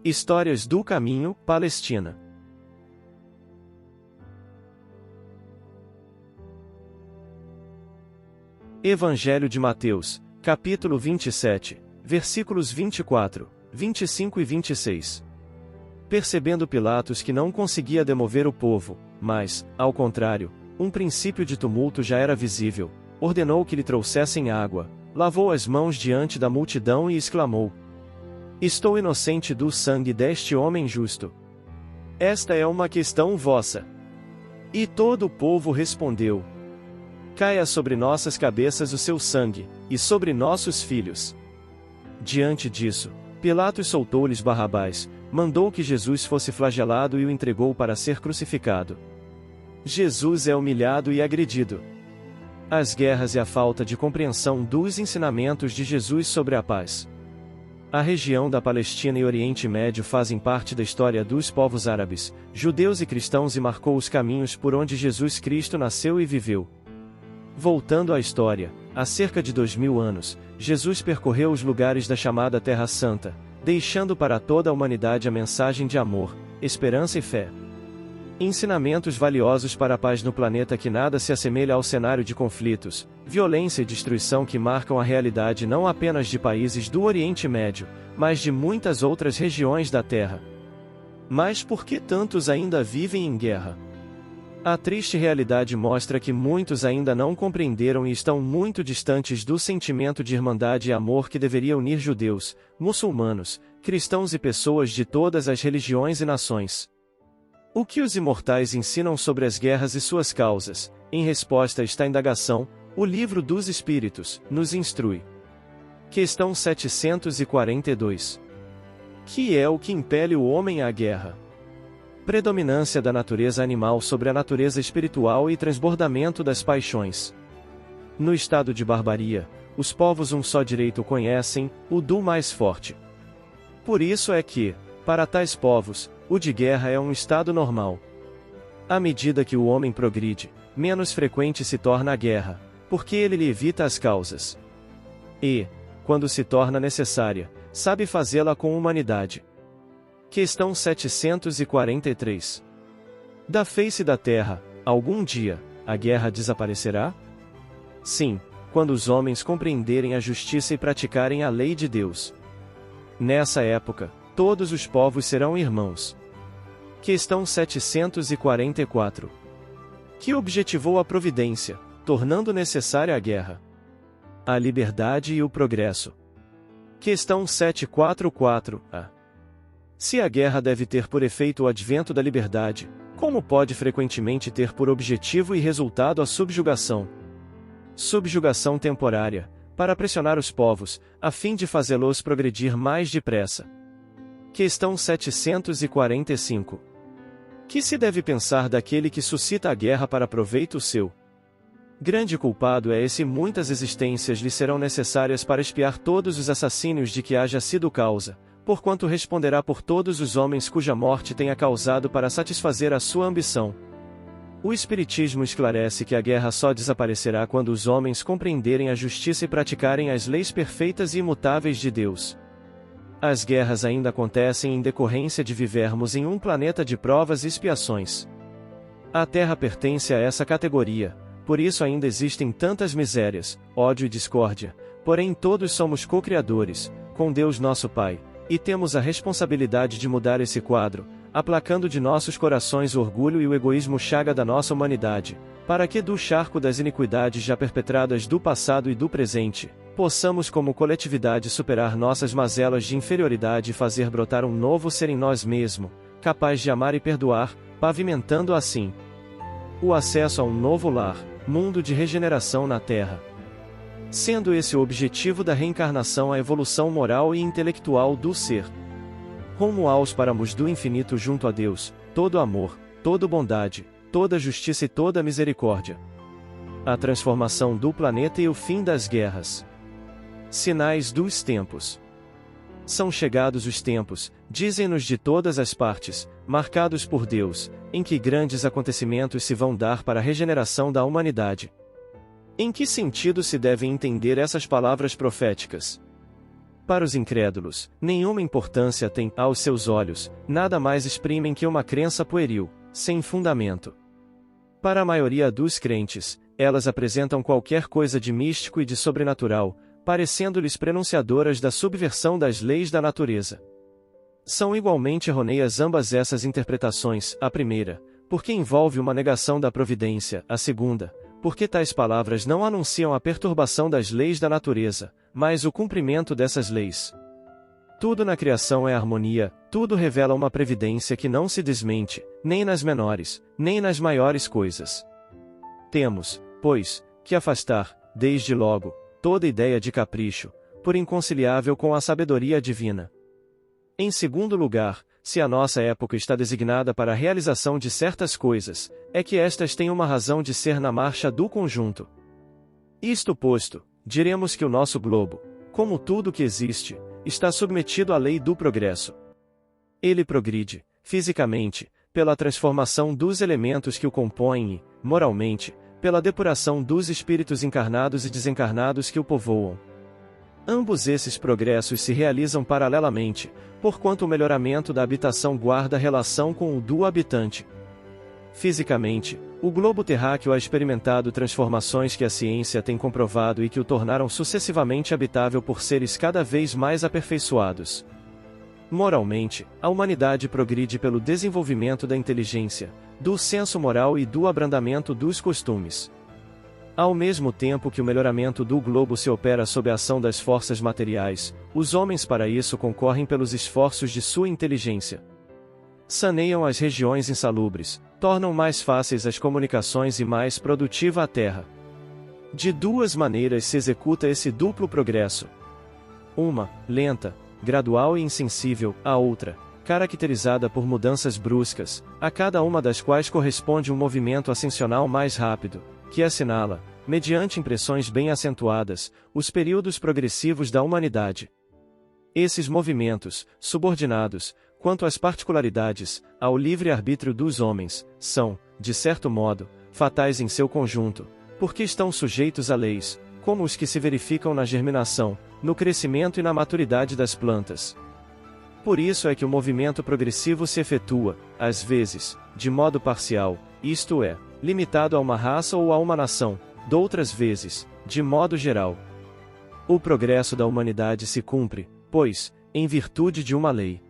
Histórias do Caminho, Palestina. Evangelho de Mateus, capítulo 27, versículos 24, 25 e 26. Percebendo Pilatos que não conseguia demover o povo, mas, ao contrário, um princípio de tumulto já era visível, ordenou que lhe trouxessem água, lavou as mãos diante da multidão e exclamou: Estou inocente do sangue deste homem justo. Esta é uma questão vossa. E todo o povo respondeu: Caia sobre nossas cabeças o seu sangue, e sobre nossos filhos. Diante disso, Pilatos soltou-lhes Barrabás, mandou que Jesus fosse flagelado e o entregou para ser crucificado. Jesus é humilhado e agredido. As guerras e a falta de compreensão dos ensinamentos de Jesus sobre a paz. A região da Palestina e Oriente Médio fazem parte da história dos povos árabes, judeus e cristãos e marcou os caminhos por onde Jesus Cristo nasceu e viveu. Voltando à história, há cerca de 2000 anos, Jesus percorreu os lugares da chamada Terra Santa, deixando para toda a humanidade a mensagem de amor, esperança e fé. Ensinamentos valiosos para a paz no planeta que nada se assemelha ao cenário de conflitos, violência e destruição que marcam a realidade não apenas de países do Oriente Médio, mas de muitas outras regiões da Terra. Mas por que tantos ainda vivem em guerra? A triste realidade mostra que muitos ainda não compreenderam e estão muito distantes do sentimento de irmandade e amor que deveria unir judeus, muçulmanos, cristãos e pessoas de todas as religiões e nações. O que os imortais ensinam sobre as guerras e suas causas? Em resposta a esta indagação, o Livro dos Espíritos nos instrui. Questão 742. Que é o que impele o homem à guerra? Predominância da natureza animal sobre a natureza espiritual e transbordamento das paixões. No estado de barbaria, os povos um só direito conhecem, o do mais forte. Por isso é que, para tais povos, o de guerra é um estado normal. À medida que o homem progride, menos frequente se torna a guerra, porque ele lhe evita as causas. E, quando se torna necessária, sabe fazê-la com humanidade. Questão 743. Da face da terra, algum dia, a guerra desaparecerá? Sim, quando os homens compreenderem a justiça e praticarem a lei de Deus. Nessa época, todos os povos serão irmãos. Questão 744. Que objetivou a providência, tornando necessária a guerra? A liberdade e o progresso. Questão 744-A. Se a guerra deve ter por efeito o advento da liberdade, como pode frequentemente ter por objetivo e resultado a subjugação? Subjugação temporária, para pressionar os povos, a fim de fazê-los progredir mais depressa. Questão 745. Que se deve pensar daquele que suscita a guerra para proveito seu? Grande culpado é esse, muitas existências lhe serão necessárias para expiar todos os assassínios de que haja sido causa, porquanto responderá por todos os homens cuja morte tenha causado para satisfazer a sua ambição. O Espiritismo esclarece que a guerra só desaparecerá quando os homens compreenderem a justiça e praticarem as leis perfeitas e imutáveis de Deus. As guerras ainda acontecem em decorrência de vivermos em um planeta de provas e expiações. A Terra pertence a essa categoria, por isso ainda existem tantas misérias, ódio e discórdia, porém todos somos co-criadores, com Deus nosso Pai, e temos a responsabilidade de mudar esse quadro, aplacando de nossos corações o orgulho e o egoísmo chaga da nossa humanidade, para que do charco das iniquidades já perpetradas do passado e do presente, possamos como coletividade superar nossas mazelas de inferioridade e fazer brotar um novo ser em nós mesmos, capaz de amar e perdoar, pavimentando assim o acesso a um novo lar, mundo de regeneração na Terra. Sendo esse o objetivo da reencarnação, a evolução moral e intelectual do ser. Rumo aos paramos do infinito junto a Deus, todo amor, toda bondade, toda justiça e toda misericórdia. A transformação do planeta e o fim das guerras. Sinais dos tempos. São chegados os tempos, dizem-nos de todas as partes, marcados por Deus, em que grandes acontecimentos se vão dar para a regeneração da humanidade. Em que sentido se devem entender essas palavras proféticas? Para os incrédulos, nenhuma importância tem, aos seus olhos, nada mais exprimem que uma crença pueril, sem fundamento. Para a maioria dos crentes, elas apresentam qualquer coisa de místico e de sobrenatural, parecendo-lhes prenunciadoras da subversão das leis da natureza. São igualmente errôneas ambas essas interpretações, a primeira, porque envolve uma negação da providência, a segunda, porque tais palavras não anunciam a perturbação das leis da natureza, mas o cumprimento dessas leis. Tudo na criação é harmonia, tudo revela uma previdência que não se desmente, nem nas menores, nem nas maiores coisas. Temos, pois, que afastar, desde logo, toda ideia de capricho, por inconciliável com a sabedoria divina. Em segundo lugar, se a nossa época está designada para a realização de certas coisas, é que estas têm uma razão de ser na marcha do conjunto. Isto posto, diremos que o nosso globo, como tudo que existe, está submetido à lei do progresso. Ele progride, fisicamente, pela transformação dos elementos que o compõem e, moralmente, pela depuração dos espíritos encarnados e desencarnados que o povoam. Ambos esses progressos se realizam paralelamente, porquanto o melhoramento da habitação guarda relação com o do habitante. Fisicamente, o globo terráqueo ha experimentado transformações que a ciência tem comprovado e que o tornaram sucessivamente habitável por seres cada vez mais aperfeiçoados. Moralmente, a humanidade progride pelo desenvolvimento da inteligência, do senso moral e do abrandamento dos costumes. Ao mesmo tempo que o melhoramento do globo se opera sob a ação das forças materiais, os homens para isso concorrem pelos esforços de sua inteligência. Saneiam as regiões insalubres, tornam mais fáceis as comunicações e mais produtiva a terra. De duas maneiras se executa esse duplo progresso. Uma, lenta, gradual e insensível, a outra, caracterizada por mudanças bruscas, a cada uma das quais corresponde um movimento ascensional mais rápido, que assinala, mediante impressões bem acentuadas, os períodos progressivos da humanidade. Esses movimentos, subordinados, quanto às particularidades, ao livre-arbítrio dos homens, são, de certo modo, fatais em seu conjunto, porque estão sujeitos a leis, como os que se verificam na germinação, no crescimento e na maturidade das plantas. Por isso é que o movimento progressivo se efetua, às vezes, de modo parcial, isto é, limitado a uma raça ou a uma nação, doutras vezes, de modo geral. O progresso da humanidade se cumpre, pois, em virtude de uma lei.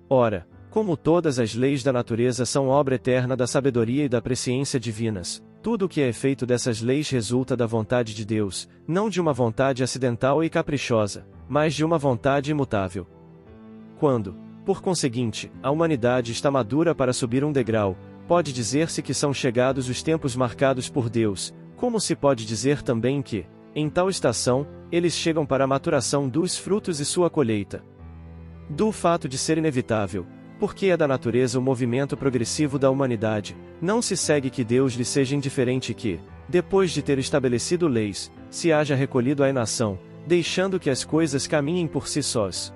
Ora, como todas as leis da natureza são obra eterna da sabedoria e da presciência divinas, tudo o que é efeito dessas leis resulta da vontade de Deus, não de uma vontade acidental e caprichosa, mas de uma vontade imutável. Quando, por conseguinte, a humanidade está madura para subir um degrau, pode dizer-se que são chegados os tempos marcados por Deus, como se pode dizer também que, em tal estação, eles chegam para a maturação dos frutos e sua colheita. Do fato de ser inevitável, porque é da natureza o movimento progressivo da humanidade, não se segue que Deus lhe seja indiferente e que, depois de ter estabelecido leis, se haja recolhido à inação, deixando que as coisas caminhem por si sós.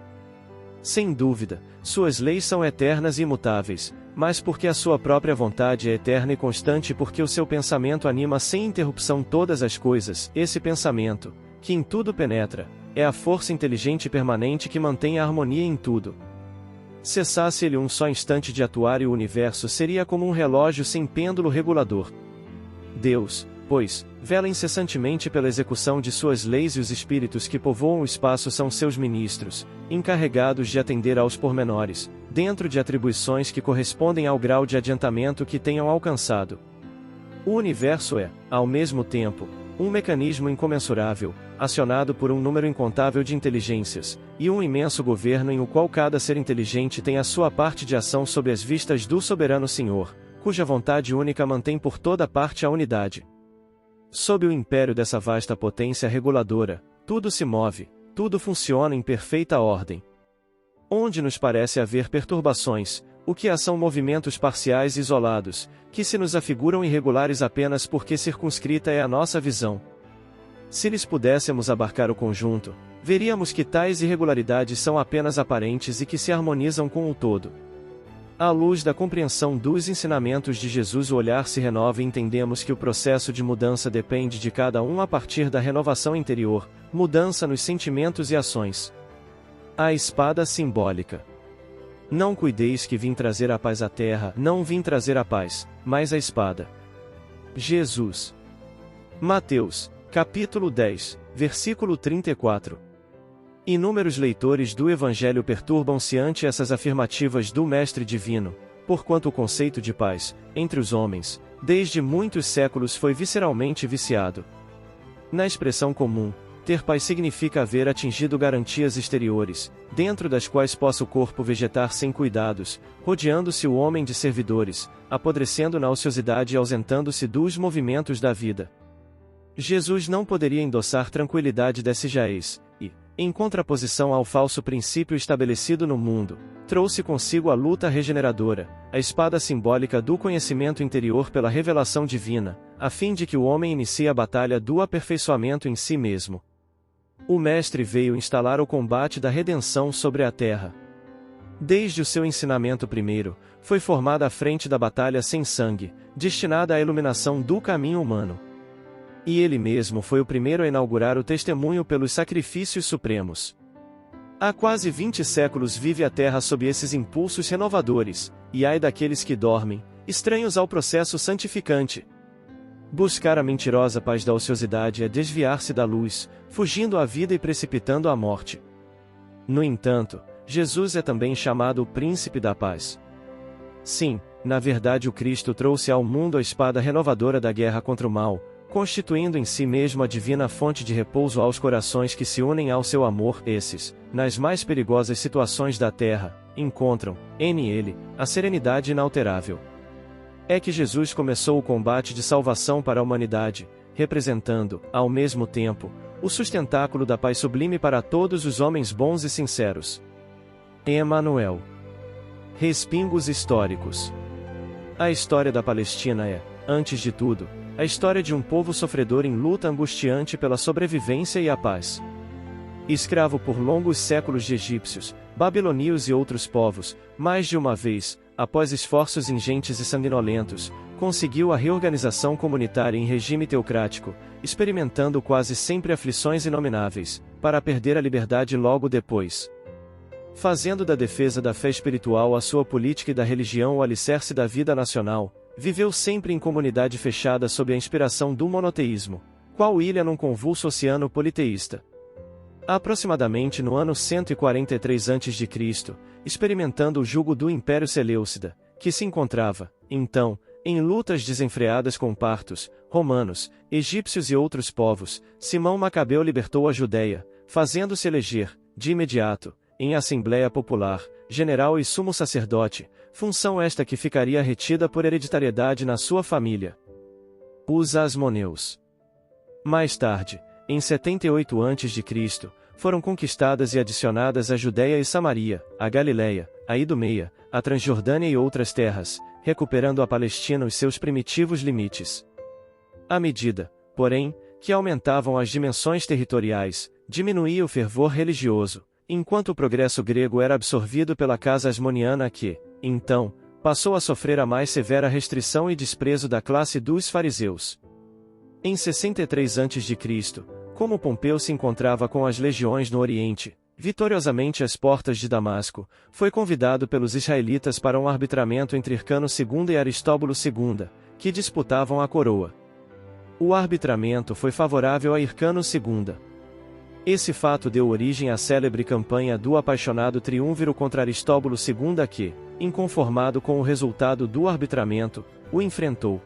Sem dúvida, suas leis são eternas e imutáveis, mas porque a sua própria vontade é eterna e constante e porque o seu pensamento anima sem interrupção todas as coisas, esse pensamento, que em tudo penetra, é a força inteligente e permanente que mantém a harmonia em tudo. Cessasse ele um só instante de atuar e o universo seria como um relógio sem pêndulo regulador. Deus, pois, vela incessantemente pela execução de suas leis e os espíritos que povoam o espaço são seus ministros, encarregados de atender aos pormenores, dentro de atribuições que correspondem ao grau de adiantamento que tenham alcançado. O universo é, ao mesmo tempo, um mecanismo incomensurável, acionado por um número incontável de inteligências, e um imenso governo em o qual cada ser inteligente tem a sua parte de ação sob as vistas do soberano Senhor, cuja vontade única mantém por toda parte a unidade. Sob o império dessa vasta potência reguladora, tudo se move, tudo funciona em perfeita ordem. Onde nos parece haver perturbações, o que há são movimentos parciais e isolados, que se nos afiguram irregulares apenas porque circunscrita é a nossa visão. Se lhes pudéssemos abarcar o conjunto, veríamos que tais irregularidades são apenas aparentes e que se harmonizam com o todo. À luz da compreensão dos ensinamentos de Jesus, o olhar se renova e entendemos que o processo de mudança depende de cada um a partir da renovação interior, mudança nos sentimentos e ações. A espada simbólica. Não cuideis que vim trazer a paz à terra, não vim trazer a paz, mas a espada. Jesus. Mateus, capítulo 10, versículo 34. Inúmeros leitores do Evangelho perturbam-se ante essas afirmativas do Mestre Divino, porquanto o conceito de paz, entre os homens, desde muitos séculos foi visceralmente viciado. Na expressão comum, ter paz significa haver atingido garantias exteriores, dentro das quais possa o corpo vegetar sem cuidados, rodeando-se o homem de servidores, apodrecendo na ociosidade e ausentando-se dos movimentos da vida. Jesus não poderia endossar tranquilidade desse jaez, e, em contraposição ao falso princípio estabelecido no mundo, trouxe consigo a luta regeneradora, a espada simbólica do conhecimento interior pela revelação divina, a fim de que o homem inicie a batalha do aperfeiçoamento em si mesmo. O Mestre veio instalar o combate da redenção sobre a terra. Desde o seu ensinamento primeiro, foi formada a frente da batalha sem sangue, destinada à iluminação do caminho humano. E ele mesmo foi o primeiro a inaugurar o testemunho pelos sacrifícios supremos. Há quase 20 séculos vive a Terra sob esses impulsos renovadores, e ai daqueles que dormem, estranhos ao processo santificante. Buscar a mentirosa paz da ociosidade é desviar-se da luz, fugindo à vida e precipitando à morte. No entanto, Jesus é também chamado o Príncipe da Paz. Sim, na verdade o Cristo trouxe ao mundo a espada renovadora da guerra contra o mal, constituindo em si mesmo a divina fonte de repouso aos corações que se unem ao seu amor. Esses, nas mais perigosas situações da terra, encontram, nele, a serenidade inalterável. É que Jesus começou o combate de salvação para a humanidade, representando, ao mesmo tempo, o sustentáculo da paz sublime para todos os homens bons e sinceros. Emanuel. Respingos históricos. A história da Palestina é, antes de tudo, a história de um povo sofredor em luta angustiante pela sobrevivência e a paz. Escravo por longos séculos de egípcios, babilônios e outros povos, mais de uma vez, após esforços ingentes e sanguinolentos, conseguiu a reorganização comunitária em regime teocrático, experimentando quase sempre aflições inomináveis, para perder a liberdade logo depois. Fazendo da defesa da fé espiritual a sua política e da religião o alicerce da vida nacional, viveu sempre em comunidade fechada sob a inspiração do monoteísmo, qual ilha num convulso oceano politeísta. Aproximadamente no ano 143 a.C., experimentando o jugo do Império Seleucida, que se encontrava, então, em lutas desenfreadas com partos, romanos, egípcios e outros povos, Simão Macabeu libertou a Judéia, fazendo-se eleger, de imediato, em Assembleia Popular, general e sumo sacerdote, função esta que ficaria retida por hereditariedade na sua família. Os Asmoneus. Mais tarde, em 78 a.C., foram conquistadas e adicionadas a Judéia e Samaria, a Galiléia, a Idumeia, a Transjordânia e outras terras, recuperando a Palestina os seus primitivos limites. À medida, porém, que aumentavam as dimensões territoriais, diminuía o fervor religioso, enquanto o progresso grego era absorvido pela casa asmoniana que, então, passou a sofrer a mais severa restrição e desprezo da classe dos fariseus. Em 63 a.C., como Pompeu se encontrava com as legiões no Oriente, vitoriosamente às portas de Damasco, foi convidado pelos israelitas para um arbitramento entre Hircano II e Aristóbulo II, que disputavam a coroa. O arbitramento foi favorável a Hircano II. Esse fato deu origem à célebre campanha do apaixonado triunviro contra Aristóbulo II que, inconformado com o resultado do arbitramento, o enfrentou.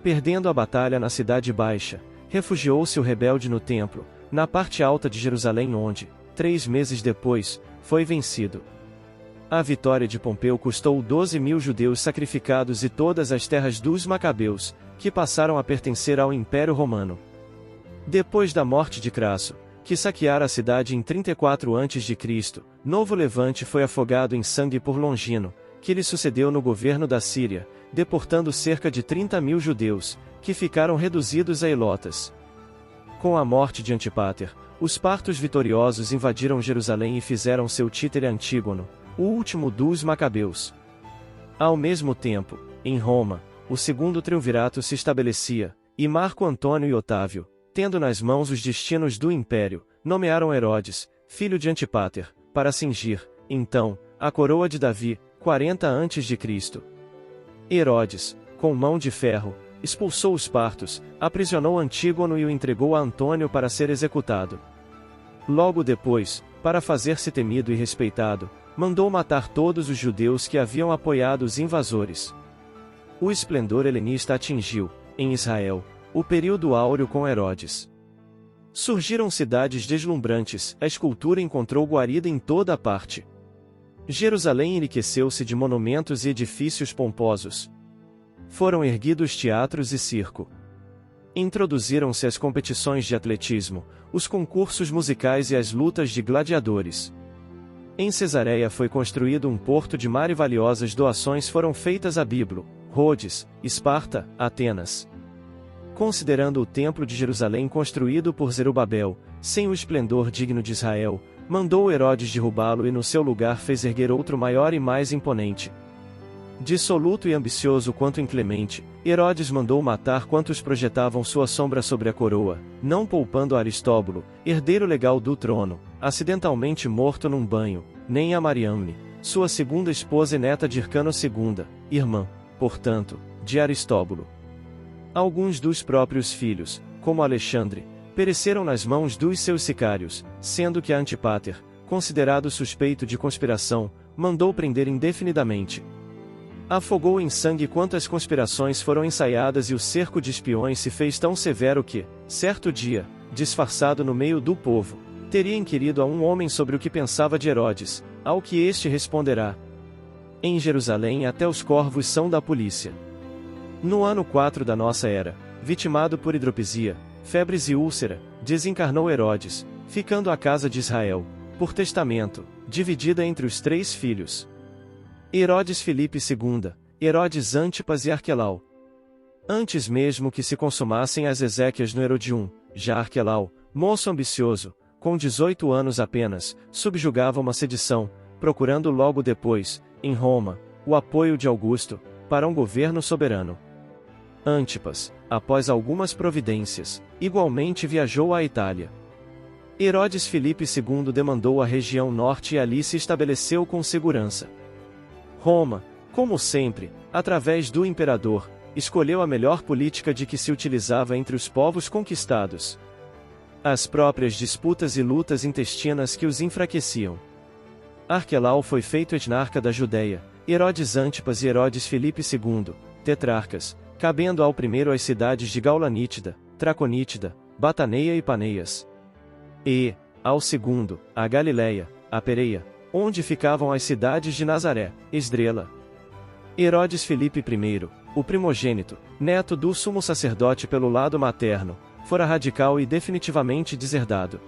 Perdendo a batalha na Cidade Baixa, refugiou-se o rebelde no templo, na parte alta de Jerusalém onde, 3 meses depois, foi vencido. A vitória de Pompeu custou 12.000 judeus sacrificados e todas as terras dos Macabeus, que passaram a pertencer ao Império Romano. Depois da morte de Crasso, que saqueara a cidade em 34 a.C., Novo Levante foi afogado em sangue por Longino, que lhe sucedeu no governo da Síria, deportando cerca de 30.000 judeus, que ficaram reduzidos a ilotas. Com a morte de Antípater, os partos vitoriosos invadiram Jerusalém e fizeram seu títere Antígono, o último dos Macabeus. Ao mesmo tempo, em Roma, o segundo triunvirato se estabelecia, e Marco Antônio e Otávio, tendo nas mãos os destinos do império, nomearam Herodes, filho de Antípater, para cingir, então, a coroa de Davi, 40 a.C. Herodes, com mão de ferro, expulsou os partos, aprisionou Antígono e o entregou a Antônio para ser executado. Logo depois, para fazer-se temido e respeitado, mandou matar todos os judeus que haviam apoiado os invasores. O esplendor helenista atingiu, em Israel, o período áureo com Herodes. Surgiram cidades deslumbrantes, a escultura encontrou guarida em toda a parte. Jerusalém enriqueceu-se de monumentos e edifícios pomposos. Foram erguidos teatros e circo. Introduziram-se as competições de atletismo, os concursos musicais e as lutas de gladiadores. Em Cesareia foi construído um porto de mar e valiosas doações foram feitas a Biblo, Rhodes, Esparta, Atenas. Considerando o templo de Jerusalém construído por Zerubabel, sem o esplendor digno de Israel, mandou Herodes derrubá-lo e no seu lugar fez erguer outro maior e mais imponente. Dissoluto e ambicioso quanto inclemente, Herodes mandou matar quantos projetavam sua sombra sobre a coroa, não poupando a Aristóbulo, herdeiro legal do trono, acidentalmente morto num banho, nem a Mariamne, sua segunda esposa e neta de Hircano II, irmã, portanto, de Aristóbulo. Alguns dos próprios filhos, como Alexandre, pereceram nas mãos dos seus sicários, sendo que Antipater, considerado suspeito de conspiração, mandou prender indefinidamente. Afogou em sangue quantas conspirações foram ensaiadas e o cerco de espiões se fez tão severo que, certo dia, disfarçado no meio do povo, teria inquirido a um homem sobre o que pensava de Herodes, ao que este responderá: em Jerusalém até os corvos são da polícia. No ano 4 da nossa era, vitimado por hidropisia, febres e úlcera, desencarnou Herodes, ficando a casa de Israel, por testamento, dividida entre os 3 filhos. Herodes Filipe II, Herodes Antipas e Arquelau. Antes mesmo que se consumassem as exéquias no Herodium, já Arquelau, moço ambicioso, com 18 anos apenas, subjugava uma sedição, procurando logo depois, em Roma, o apoio de Augusto, para um governo soberano. Antipas, após algumas providências, igualmente viajou à Itália. Herodes Filipe II demandou a região norte e ali se estabeleceu com segurança. Roma, como sempre, através do imperador, escolheu a melhor política de que se utilizava entre os povos conquistados. As próprias disputas e lutas intestinas que os enfraqueciam. Arquelau foi feito etnarca da Judéia, Herodes Antipas e Herodes Filipe II, tetrarcas, cabendo ao primeiro as cidades de Gaulanítida, Traconítida, Bataneia e Paneias. E, ao segundo, a Galileia, a Pereia, onde ficavam as cidades de Nazaré, Esdrela. Herodes Filipe I, o primogênito, neto do sumo sacerdote pelo lado materno, fora radical e definitivamente deserdado.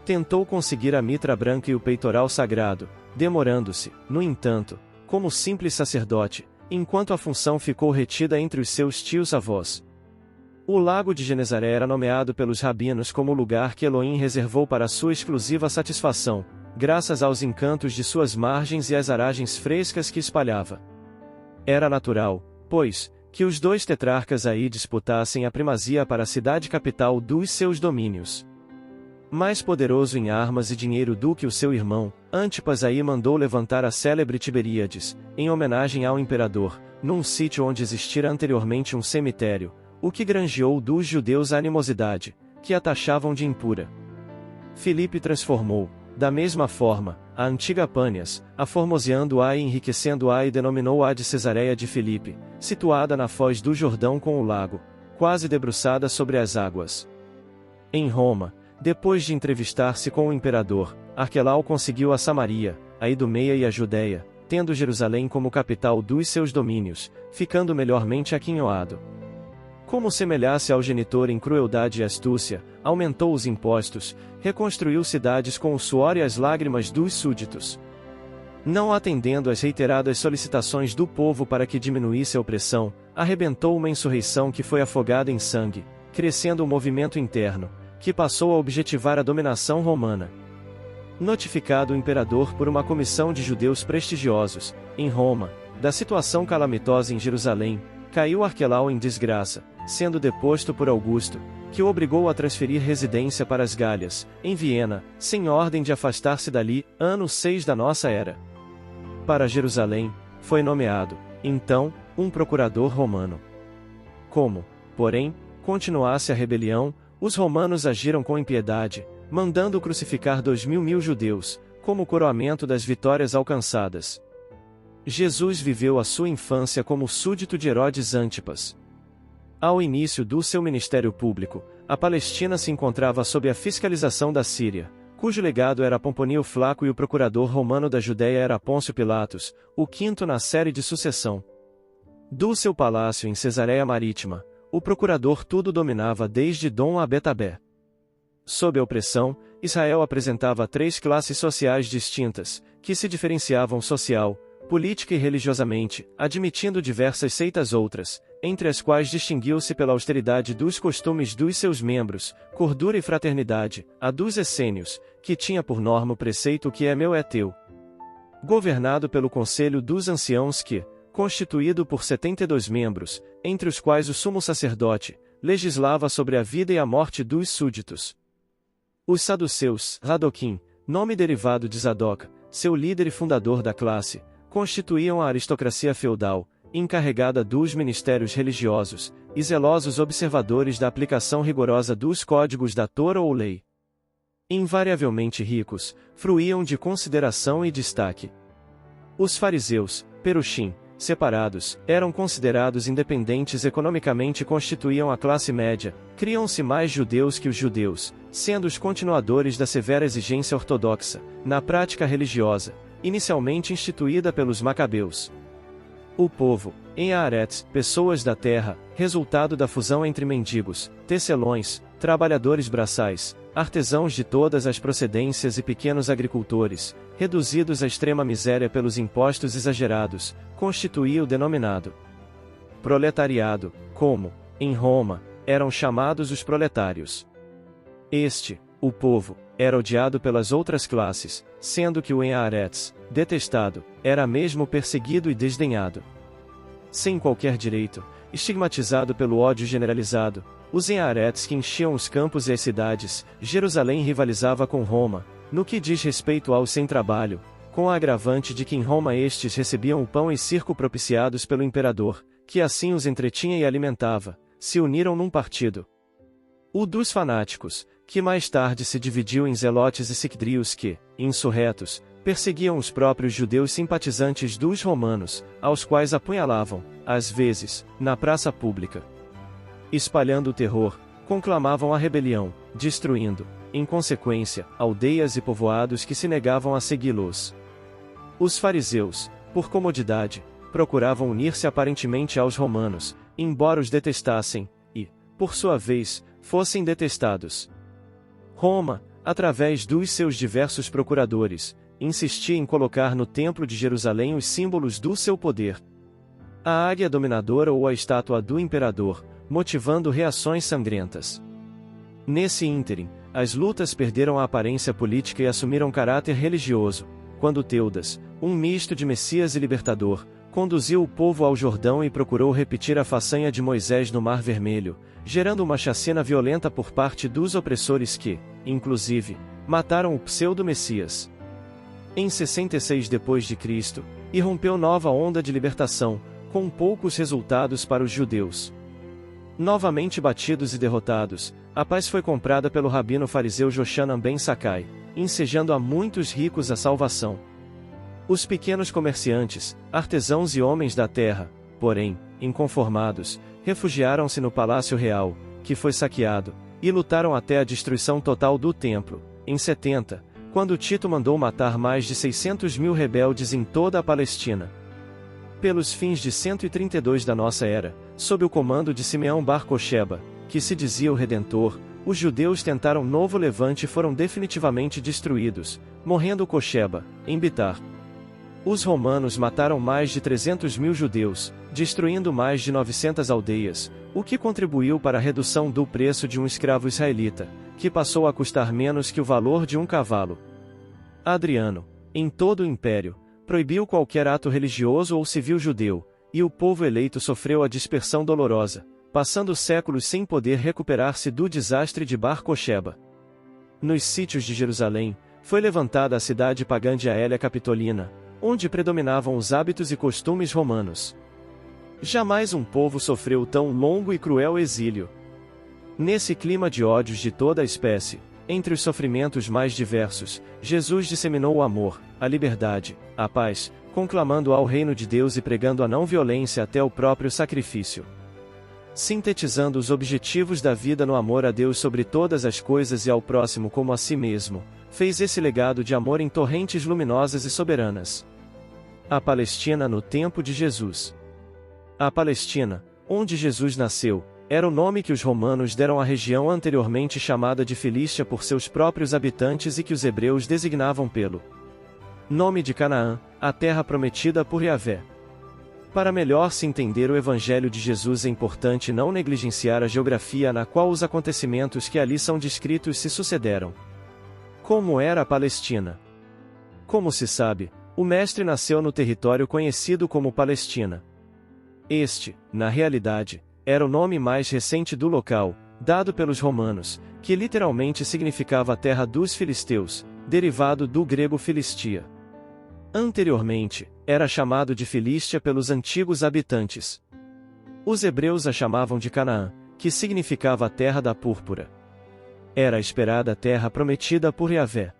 Tentou conseguir a mitra branca e o peitoral sagrado, demorando-se, no entanto, como simples sacerdote, enquanto a função ficou retida entre os seus tios-avós. O lago de Genezaré era nomeado pelos rabinos como o lugar que Elohim reservou para sua exclusiva satisfação, graças aos encantos de suas margens e às aragens frescas que espalhava. Era natural, pois, que os 2 tetrarcas aí disputassem a primazia para a cidade capital dos seus domínios. Mais poderoso em armas e dinheiro do que o seu irmão, Antipas aí mandou levantar a célebre Tiberíades, em homenagem ao imperador, num sítio onde existira anteriormente um cemitério, o que granjeou dos judeus a animosidade, que a taxavam de impura. Filipe transformou, da mesma forma, a antiga Pânias, aformoseando-a e enriquecendo-a e denominou-a de Cesareia de Filipe, situada na foz do Jordão com o lago, quase debruçada sobre as águas. Em Roma, depois de entrevistar-se com o imperador, Arquelau conseguiu a Samaria, a Idumeia e a Judéia, tendo Jerusalém como capital dos seus domínios, ficando melhormente aquinhoado. Como semelhasse ao genitor em crueldade e astúcia, aumentou os impostos, reconstruiu cidades com o suor e as lágrimas dos súditos. Não atendendo às reiteradas solicitações do povo para que diminuísse a opressão, arrebentou uma insurreição que foi afogada em sangue, crescendo o movimento interno, que passou a objetivar a dominação romana. Notificado o imperador por uma comissão de judeus prestigiosos, em Roma, da situação calamitosa em Jerusalém, caiu Arquelau em desgraça, sendo deposto por Augusto, que o obrigou a transferir residência para as Gálias, em Viena, sem ordem de afastar-se dali, ano 6 da nossa era. Para Jerusalém, foi nomeado, então, um procurador romano. Como, porém, continuasse a rebelião, os romanos agiram com impiedade, mandando crucificar 2.000 judeus, como coroamento das vitórias alcançadas. Jesus viveu a sua infância como súdito de Herodes Antipas. Ao início do seu ministério público, a Palestina se encontrava sob a fiscalização da Síria, cujo legado era Pomponio Flaco, e o procurador romano da Judéia era Pôncio Pilatos, o quinto na série de sucessão. Do seu palácio em Cesareia Marítima, o procurador tudo dominava desde Dom a Betabé. Sob a opressão, Israel apresentava 3 classes sociais distintas, que se diferenciavam social, política e religiosamente, admitindo diversas seitas outras, entre as quais distinguiu-se pela austeridade dos costumes dos seus membros, cordura e fraternidade, a dos essênios, que tinha por norma o preceito: o que é meu é teu. Governado pelo Conselho dos Anciãos que, constituído por 72 membros, entre os quais o sumo sacerdote, legislava sobre a vida e a morte dos súditos. Os saduceus, Radoquim, nome derivado de Zadok, seu líder e fundador da classe, constituíam a aristocracia feudal, encarregada dos ministérios religiosos, e zelosos observadores da aplicação rigorosa dos códigos da Tora ou lei. Invariavelmente ricos, fruíam de consideração e destaque. Os fariseus, perushim, separados, eram considerados independentes economicamente e constituíam a classe média, criam-se mais judeus que os judeus, sendo os continuadores da severa exigência ortodoxa, na prática religiosa, inicialmente instituída pelos macabeus. O povo, em Haaretz, pessoas da terra, resultado da fusão entre mendigos, tecelões, trabalhadores braçais, artesãos de todas as procedências e pequenos agricultores, reduzidos à extrema miséria pelos impostos exagerados, constituía o denominado proletariado, como, em Roma, eram chamados os proletários. Este, o povo, era odiado pelas outras classes, sendo que o em Haaretz, detestado, era mesmo perseguido e desdenhado. Sem qualquer direito, estigmatizado pelo ódio generalizado, os em Haaretz que enchiam os campos e as cidades, Jerusalém rivalizava com Roma, no que diz respeito aos sem trabalho, com a agravante de que em Roma estes recebiam o pão e circo propiciados pelo imperador, que assim os entretinha e alimentava, se uniram num partido. O dos fanáticos, que mais tarde se dividiu em zelotes e siquidrios que, insurretos, perseguiam os próprios judeus simpatizantes dos romanos, aos quais apunhalavam, às vezes, na praça pública. Espalhando o terror, conclamavam a rebelião, destruindo, em consequência, aldeias e povoados que se negavam a segui-los. Os fariseus, por comodidade, procuravam unir-se aparentemente aos romanos, embora os detestassem, e, por sua vez, fossem detestados. Roma, através dos seus diversos procuradores, insistia em colocar no Templo de Jerusalém os símbolos do seu poder. A águia dominadora ou a estátua do imperador, motivando reações sangrentas. Nesse ínterim, as lutas perderam a aparência política e assumiram caráter religioso, quando Teudas, um misto de Messias e libertador, conduziu o povo ao Jordão e procurou repetir a façanha de Moisés no Mar Vermelho, gerando uma chacina violenta por parte dos opressores que, inclusive, mataram o pseudo-Messias. Em 66 d.C., irrompeu nova onda de libertação, com poucos resultados para os judeus. Novamente batidos e derrotados, a paz foi comprada pelo rabino fariseu Joshanan ben Sakai, ensejando a muitos ricos a salvação. Os pequenos comerciantes, artesãos e homens da terra, porém, inconformados, refugiaram-se no Palácio Real, que foi saqueado, e lutaram até a destruição total do templo, em 70, quando Tito mandou matar mais de 600.000 rebeldes em toda a Palestina. Pelos fins de 132 da nossa era, sob o comando de Simeão Bar Cocheba, que se dizia o Redentor, os judeus tentaram novo levante e foram definitivamente destruídos, morrendo Cocheba, em Bitar. Os romanos mataram mais de 300.000 judeus, destruindo mais de 900 aldeias, o que contribuiu para a redução do preço de um escravo israelita, que passou a custar menos que o valor de um cavalo. Adriano, em todo o império, proibiu qualquer ato religioso ou civil judeu, e o povo eleito sofreu a dispersão dolorosa, passando séculos sem poder recuperar-se do desastre de Bar Cocheba. Nos sítios de Jerusalém, foi levantada a cidade pagã de Aélia Capitolina, onde predominavam os hábitos e costumes romanos. Jamais um povo sofreu tão longo e cruel exílio. Nesse clima de ódios de toda a espécie, entre os sofrimentos mais diversos, Jesus disseminou o amor, a liberdade, a paz, conclamando ao reino de Deus e pregando a não-violência até o próprio sacrifício. Sintetizando os objetivos da vida no amor a Deus sobre todas as coisas e ao próximo como a si mesmo, fez esse legado de amor em torrentes luminosas e soberanas. A Palestina no tempo de Jesus. A Palestina, onde Jesus nasceu, era o nome que os romanos deram à região anteriormente chamada de Filístia por seus próprios habitantes e que os hebreus designavam pelo nome de Canaã, a terra prometida por Yahvé. Para melhor se entender o Evangelho de Jesus é importante não negligenciar a geografia na qual os acontecimentos que ali são descritos se sucederam. Como era a Palestina? Como se sabe, o Mestre nasceu no território conhecido como Palestina. Este, na realidade, era o nome mais recente do local, dado pelos romanos, que literalmente significava a terra dos filisteus, derivado do grego Filistia. Anteriormente, era chamado de Filístia pelos antigos habitantes. Os hebreus a chamavam de Canaã, que significava a terra da púrpura. Era a esperada terra prometida por Yahvé.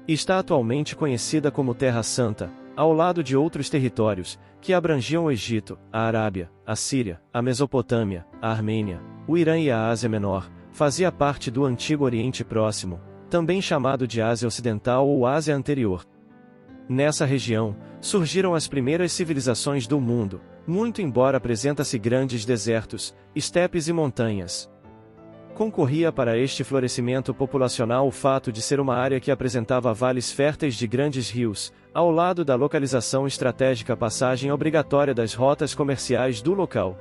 Está atualmente conhecida como Terra Santa, ao lado de outros territórios, que abrangiam o Egito, a Arábia, a Síria, a Mesopotâmia, a Armênia, o Irã e a Ásia Menor, fazia parte do Antigo Oriente Próximo, também chamado de Ásia Ocidental ou Ásia Anterior. Nessa região, surgiram as primeiras civilizações do mundo, muito embora apresenta-se grandes desertos, estepes e montanhas. Concorria para este florescimento populacional o fato de ser uma área que apresentava vales férteis de grandes rios, ao lado da localização estratégica passagem obrigatória das rotas comerciais do local.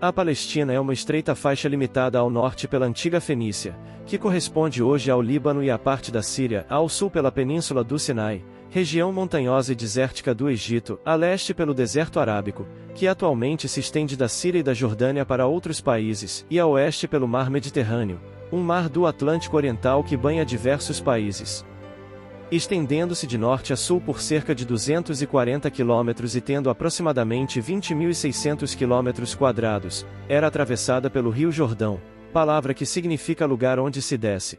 A Palestina é uma estreita faixa limitada ao norte pela antiga Fenícia, que corresponde hoje ao Líbano e à parte da Síria, ao sul pela península do Sinai, região montanhosa e desértica do Egito, a leste pelo deserto arábico, que atualmente se estende da Síria e da Jordânia para outros países, e a oeste pelo Mar Mediterrâneo, um mar do Atlântico Oriental que banha diversos países. Estendendo-se de norte a sul por cerca de 240 quilômetros e tendo aproximadamente 20.600 quilômetros quadrados, era atravessada pelo Rio Jordão, palavra que significa lugar onde se desce.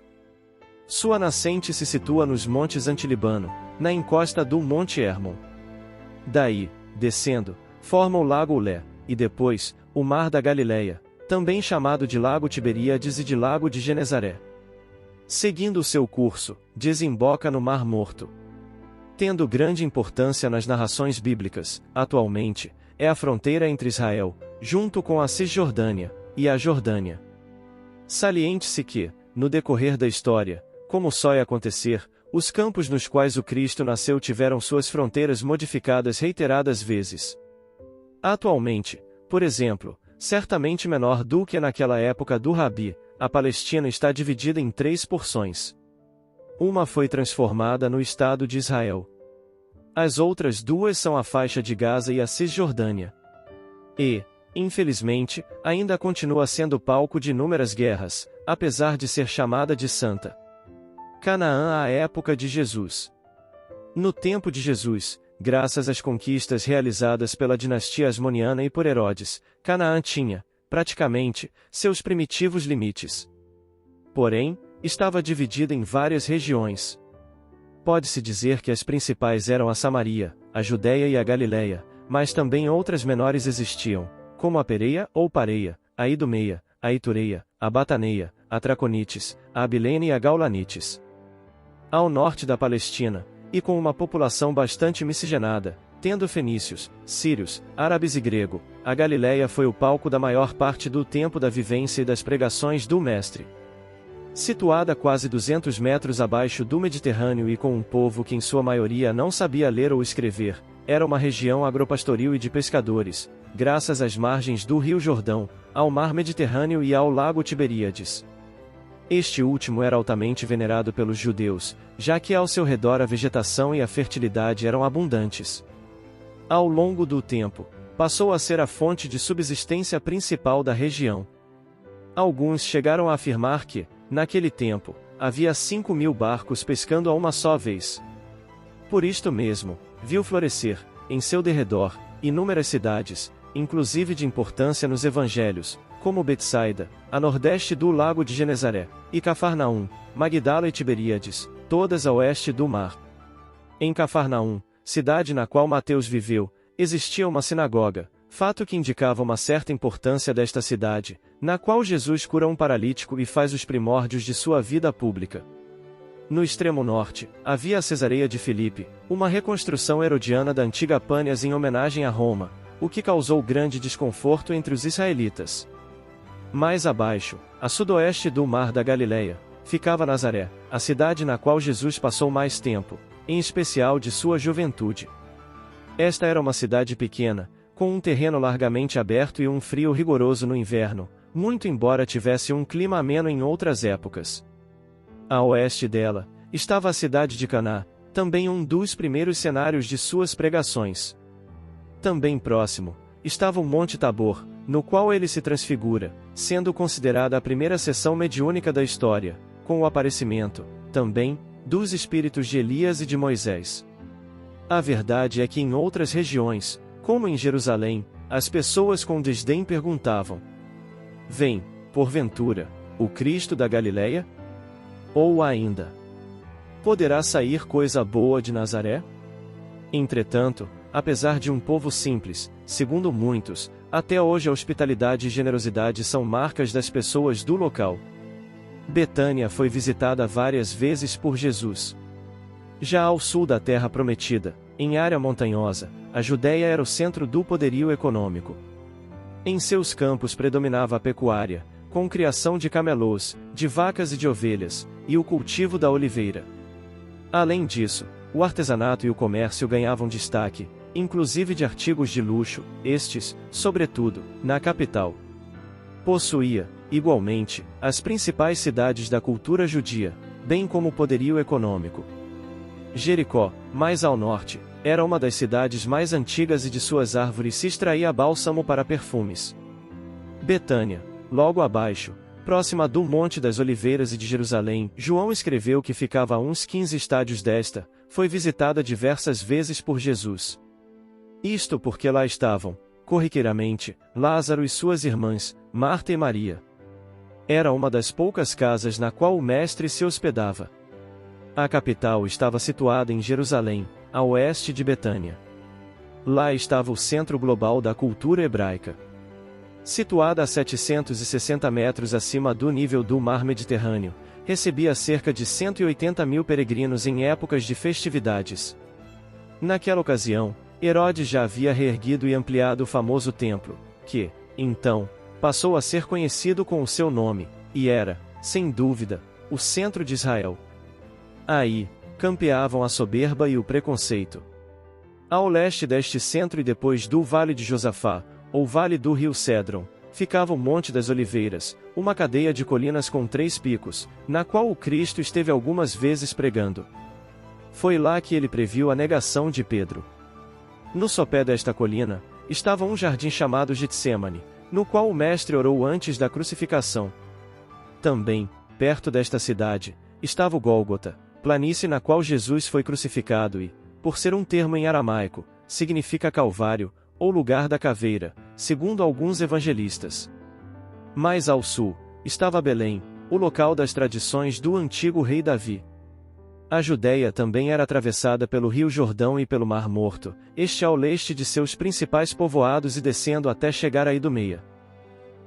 Sua nascente se situa nos Montes Antilibano, na encosta do Monte Hermon. Daí, descendo, forma o Lago Ulé, e depois, o Mar da Galileia, também chamado de Lago Tiberíades e de Lago de Genezaré. Seguindo o seu curso, desemboca no Mar Morto. Tendo grande importância nas narrações bíblicas, atualmente, é a fronteira entre Israel, junto com a Cisjordânia, e a Jordânia. Saliente-se que, no decorrer da história, como só ia acontecer, os campos nos quais o Cristo nasceu tiveram suas fronteiras modificadas reiteradas vezes. Atualmente, por exemplo, certamente menor do que naquela época do Rabi, a Palestina está dividida em 3 porções. Uma foi transformada no Estado de Israel. As outras 2 são a faixa de Gaza e a Cisjordânia. E, infelizmente, ainda continua sendo palco de inúmeras guerras, apesar de ser chamada de Santa Canaã à época de Jesus. No tempo de Jesus, graças às conquistas realizadas pela dinastia Asmoniana e por Herodes, Canaã tinha, praticamente, seus primitivos limites. Porém, estava dividida em várias regiões. Pode-se dizer que as principais eram a Samaria, a Judéia e a Galiléia, mas também outras menores existiam, como a Pereia ou Pareia, a Idumeia, a Itureia, a Bataneia, a Traconites, a Abilene e a Gaulanites. Ao norte da Palestina, e com uma população bastante miscigenada, tendo fenícios, sírios, árabes e grego, a Galiléia foi o palco da maior parte do tempo da vivência e das pregações do Mestre. Situada quase 200 metros abaixo do Mediterrâneo e com um povo que em sua maioria não sabia ler ou escrever, era uma região agropastoril e de pescadores, graças às margens do Rio Jordão, ao Mar Mediterrâneo e ao Lago Tiberíades. Este último era altamente venerado pelos judeus, já que ao seu redor a vegetação e a fertilidade eram abundantes. Ao longo do tempo, passou a ser a fonte de subsistência principal da região. Alguns chegaram a afirmar que, naquele tempo, havia 5.000 barcos pescando a uma só vez. Por isto mesmo, viu florescer, em seu derredor, inúmeras cidades, inclusive de importância nos evangelhos, como Betsaida, a nordeste do lago de Genezaré, e Cafarnaum, Magdala e Tiberíades, todas a oeste do mar. Em Cafarnaum, cidade na qual Mateus viveu, existia uma sinagoga, fato que indicava uma certa importância desta cidade, na qual Jesus cura um paralítico e faz os primórdios de sua vida pública. No extremo norte, havia a Cesareia de Filipe, uma reconstrução herodiana da antiga Pânias em homenagem a Roma, o que causou grande desconforto entre os israelitas. Mais abaixo, a sudoeste do Mar da Galileia, ficava Nazaré, a cidade na qual Jesus passou mais tempo, em especial de sua juventude. Esta era uma cidade pequena, com um terreno largamente aberto e um frio rigoroso no inverno, muito embora tivesse um clima ameno em outras épocas. A oeste dela, estava a cidade de Caná, também um dos primeiros cenários de suas pregações. Também próximo, estava o Monte Tabor, no qual ele se transfigura, sendo considerada a primeira sessão mediúnica da história, com o aparecimento, também, dos espíritos de Elias e de Moisés. A verdade é que em outras regiões, como em Jerusalém, as pessoas com desdém perguntavam: vem, porventura, o Cristo da Galileia? Ou ainda, poderá sair coisa boa de Nazaré? Entretanto, apesar de um povo simples, segundo muitos, até hoje a hospitalidade e generosidade são marcas das pessoas do local. Betânia foi visitada várias vezes por Jesus. Já ao sul da Terra Prometida, em área montanhosa, a Judéia era o centro do poderio econômico. Em seus campos predominava a pecuária, com criação de camelôs, de vacas e de ovelhas, e o cultivo da oliveira. Além disso, o artesanato e o comércio ganhavam destaque, inclusive de artigos de luxo, estes, sobretudo, na capital. Possuía, igualmente, as principais cidades da cultura judia, bem como o poderio econômico. Jericó, mais ao norte, era uma das cidades mais antigas e de suas árvores se extraía bálsamo para perfumes. Betânia, logo abaixo, próxima do Monte das Oliveiras e de Jerusalém, João escreveu que ficava a uns 15 estádios desta, foi visitada diversas vezes por Jesus. Isto porque lá estavam, corriqueiramente, Lázaro e suas irmãs, Marta e Maria. Era uma das poucas casas na qual o mestre se hospedava. A capital estava situada em Jerusalém, a oeste de Betânia. Lá estava o centro global da cultura hebraica. Situada a 760 metros acima do nível do mar Mediterrâneo, recebia cerca de 180.000 peregrinos em épocas de festividades. Naquela ocasião, Herodes já havia reerguido e ampliado o famoso templo, que, então, passou a ser conhecido com o seu nome, e era, sem dúvida, o centro de Israel. Aí, campeavam a soberba e o preconceito. Ao leste deste centro e depois do Vale de Josafá, ou Vale do Rio Cédron, ficava o Monte das Oliveiras, uma cadeia de colinas com 3 picos, na qual o Cristo esteve algumas vezes pregando. Foi lá que ele previu a negação de Pedro. No sopé desta colina, estava um jardim chamado Getsêmani, no qual o mestre orou antes da crucificação. Também, perto desta cidade, estava o Gólgota, planície na qual Jesus foi crucificado e, por ser um termo em aramaico, significa Calvário, ou lugar da caveira, segundo alguns evangelistas. Mais ao sul, estava Belém, o local das tradições do antigo rei Davi. A Judéia também era atravessada pelo rio Jordão e pelo Mar Morto, este ao leste de seus principais povoados e descendo até chegar a Idumeia.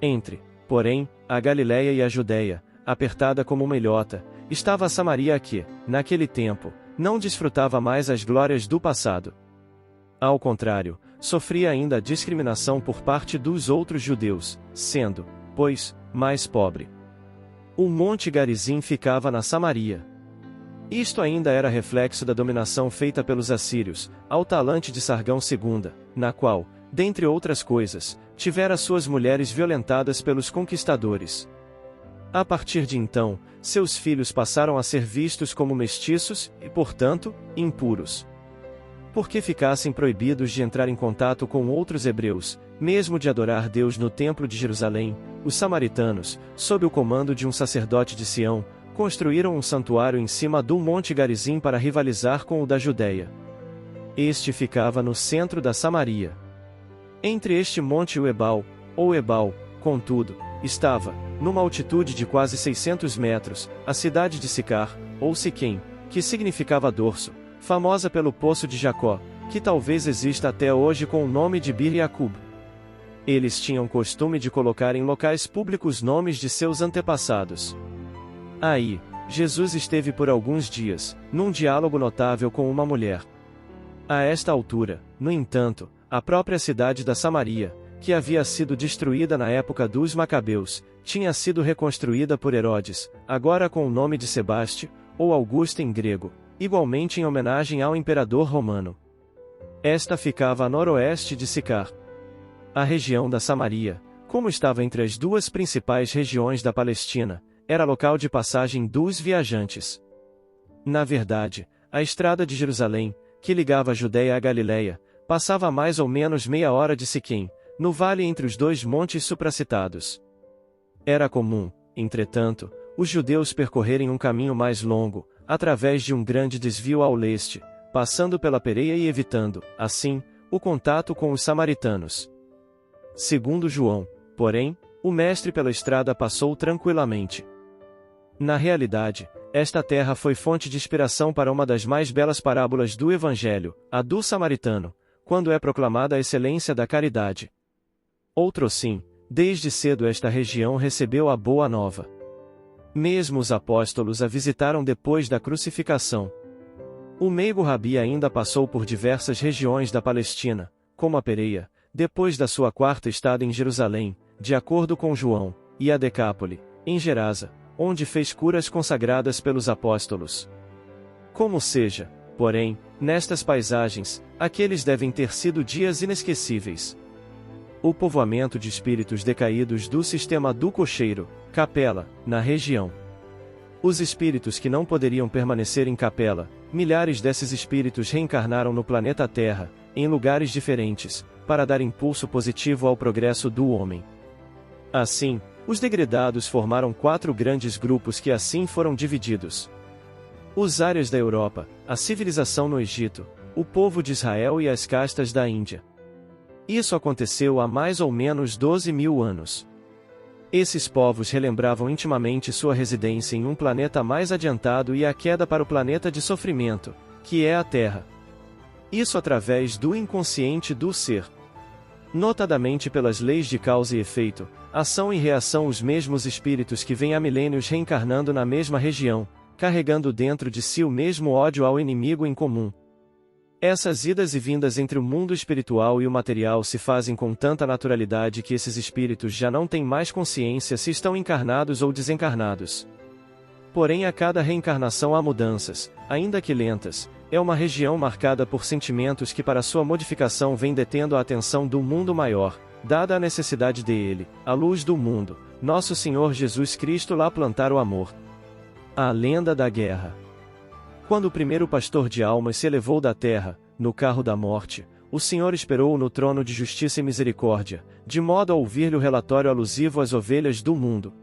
Entre, porém, a Galiléia e a Judéia, apertada como uma ilhota, estava a Samaria que, naquele tempo, não desfrutava mais as glórias do passado. Ao contrário, sofria ainda a discriminação por parte dos outros judeus, sendo, pois, mais pobre. O Monte Garizim ficava na Samaria. Isto ainda era reflexo da dominação feita pelos assírios, ao talante de Sargão II, na qual, dentre outras coisas, tivera suas mulheres violentadas pelos conquistadores. A partir de então, seus filhos passaram a ser vistos como mestiços e, portanto, impuros. porque ficassem proibidos de entrar em contato com outros hebreus, mesmo de adorar Deus no Templo de Jerusalém, os samaritanos, sob o comando de um sacerdote de Sião, construíram um santuário em cima do Monte Garizim para rivalizar com o da Judeia. Este ficava no centro da Samaria. Entre este monte e o Ebal, ou Ebal, contudo, estava, numa altitude de quase 600 metros, a cidade de Sicar, ou Siquém, que significava dorso, famosa pelo Poço de Jacó, que talvez exista até hoje com o nome de Bir Yaqub. Eles tinham costume de colocar em locais públicos nomes de seus antepassados. Aí, Jesus esteve por alguns dias, num diálogo notável com uma mulher. A esta altura, no entanto, a própria cidade da Samaria, que havia sido destruída na época dos Macabeus, tinha sido reconstruída por Herodes, agora com o nome de Sebaste, ou Augusto em grego, igualmente em homenagem ao imperador romano. Esta ficava a noroeste de Sicar. A região da Samaria, como estava entre as duas principais regiões da Palestina, era local de passagem dos viajantes. Na verdade, a estrada de Jerusalém, que ligava a Judeia à Galiléia, passava a mais ou menos meia hora de Siquém, no vale entre os dois montes supracitados. Era comum, entretanto, os judeus percorrerem um caminho mais longo, através de um grande desvio ao leste, passando pela Pereia e evitando, assim, o contato com os samaritanos. Segundo João, porém, o mestre pela estrada passou tranquilamente. Na realidade, esta terra foi fonte de inspiração para uma das mais belas parábolas do Evangelho, a do samaritano, quando é proclamada a excelência da caridade. Outrosim, desde cedo esta região recebeu a boa nova. Mesmo os apóstolos a visitaram depois da crucificação. O meigo Rabi ainda passou por diversas regiões da Palestina, como a Pereia, depois da sua quarta estada em Jerusalém, de acordo com João, e a Decápole, em Gerasa, onde fez curas consagradas pelos apóstolos. Como seja, porém, nestas paisagens, aqueles devem ter sido dias inesquecíveis. O povoamento de espíritos decaídos do sistema do Cocheiro, Capela, na região. Os espíritos que não poderiam permanecer em Capela, milhares desses espíritos reencarnaram no planeta Terra, em lugares diferentes, para dar impulso positivo ao progresso do homem. Assim, os degredados formaram 4 grandes grupos que assim foram divididos. Os árias da Europa, a civilização no Egito, o povo de Israel e as castas da Índia. Isso aconteceu há mais ou menos 12.000 anos. Esses povos relembravam intimamente sua residência em um planeta mais adiantado e a queda para o planeta de sofrimento, que é a Terra. Isso através do inconsciente do ser. Notadamente pelas leis de causa e efeito, ação e reação, os mesmos espíritos que vêm há milênios reencarnando na mesma região, carregando dentro de si o mesmo ódio ao inimigo em comum. Essas idas e vindas entre o mundo espiritual e o material se fazem com tanta naturalidade que esses espíritos já não têm mais consciência se estão encarnados ou desencarnados. Porém, a cada reencarnação há mudanças, ainda que lentas. É uma região marcada por sentimentos que para sua modificação vem detendo a atenção do mundo maior, dada a necessidade dele, a luz do mundo, nosso Senhor Jesus Cristo lá plantar o amor. A lenda da guerra. Quando o primeiro pastor de almas se elevou da terra, no carro da morte, o Senhor esperou no trono de justiça e misericórdia, de modo a ouvir-lhe o relatório alusivo às ovelhas do mundo.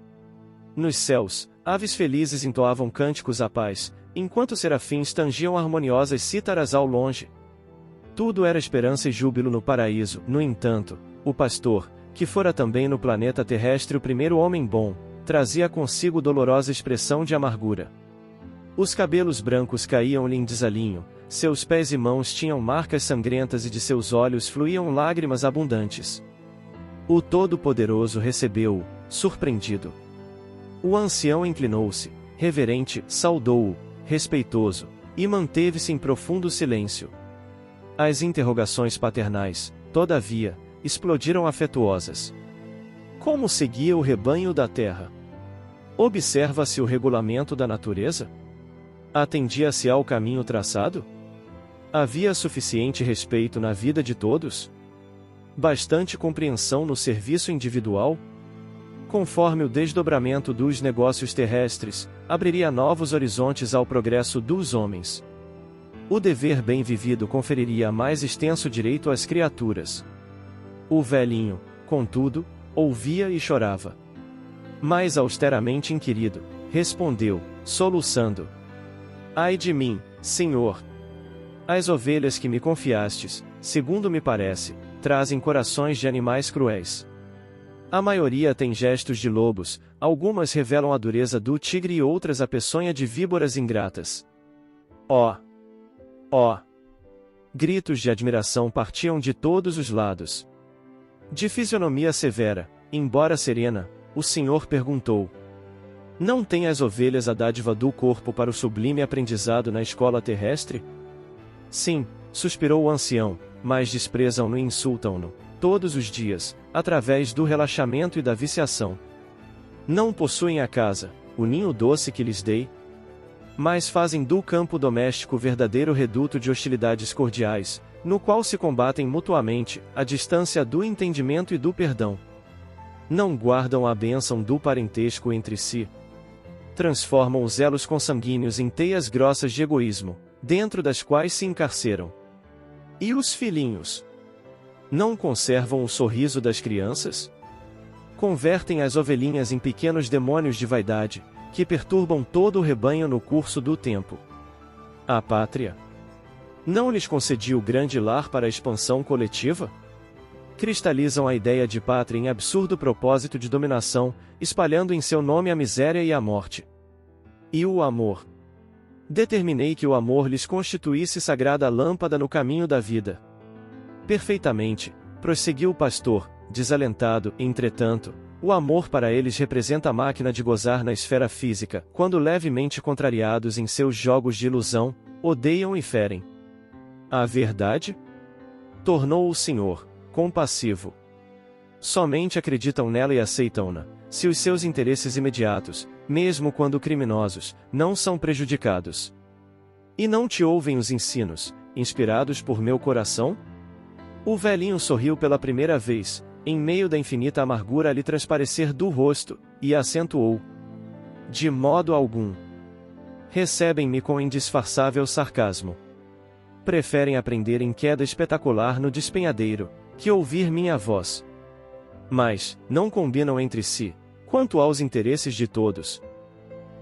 Nos céus, aves felizes entoavam cânticos à paz, enquanto serafins tangiam harmoniosas cítaras ao longe. Tudo era esperança e júbilo no paraíso. No entanto, o pastor, que fora também no planeta terrestre o primeiro homem bom, trazia consigo dolorosa expressão de amargura. Os cabelos brancos caíam-lhe em desalinho, seus pés e mãos tinham marcas sangrentas e de seus olhos fluíam lágrimas abundantes. O Todo-Poderoso recebeu-o, surpreendido. O ancião inclinou-se, reverente, saudou-o, respeitoso, e manteve-se em profundo silêncio. As interrogações paternais, todavia, explodiram afetuosas. Como seguia o rebanho da terra? Observa-se o regulamento da natureza? Atendia-se ao caminho traçado? Havia suficiente respeito na vida de todos? Bastante compreensão no serviço individual? Conforme o desdobramento dos negócios terrestres, abriria novos horizontes ao progresso dos homens. O dever bem vivido conferiria mais extenso direito às criaturas. O velhinho, contudo, ouvia e chorava. Mais austeramente inquirido, respondeu, soluçando: Ai de mim, Senhor! As ovelhas que me confiastes, segundo me parece, trazem corações de animais cruéis. A maioria tem gestos de lobos, algumas revelam a dureza do tigre e outras a peçonha de víboras ingratas. Ó! Ó! Gritos de admiração partiam de todos os lados. De fisionomia severa, embora serena, o Senhor perguntou: Não têm as ovelhas a dádiva do corpo para o sublime aprendizado na escola terrestre? Sim, suspirou o ancião, mas desprezam-no e insultam-no, todos os dias, através do relaxamento e da viciação. Não possuem a casa, o ninho doce que lhes dei, mas fazem do campo doméstico verdadeiro reduto de hostilidades cordiais, no qual se combatem mutuamente, à distância do entendimento e do perdão. Não guardam a bênção do parentesco entre si. Transformam os elos consanguíneos em teias grossas de egoísmo, dentro das quais se encarceram. E os filhinhos? Não conservam o sorriso das crianças? Convertem as ovelhinhas em pequenos demônios de vaidade, que perturbam todo o rebanho no curso do tempo. A pátria? Não lhes concedi o grande lar para a expansão coletiva? Cristalizam a ideia de pátria em absurdo propósito de dominação, espalhando em seu nome a miséria e a morte. E o amor? Determinei que o amor lhes constituísse sagrada lâmpada no caminho da vida. Perfeitamente, prosseguiu o pastor, desalentado, entretanto, o amor para eles representa a máquina de gozar na esfera física, quando levemente contrariados em seus jogos de ilusão, odeiam e ferem. A verdade? Tornou o Senhor, compassivo. Somente acreditam nela e aceitam-na, se os seus interesses imediatos, mesmo quando criminosos, não são prejudicados. E não te ouvem os ensinos, inspirados por meu coração? O velhinho sorriu pela primeira vez, em meio da infinita amargura a lhe transparecer do rosto, e acentuou: De modo algum. Recebem-me com indisfarçável sarcasmo. Preferem aprender em queda espetacular no despenhadeiro, que ouvir minha voz. Mas, não combinam entre si, quanto aos interesses de todos.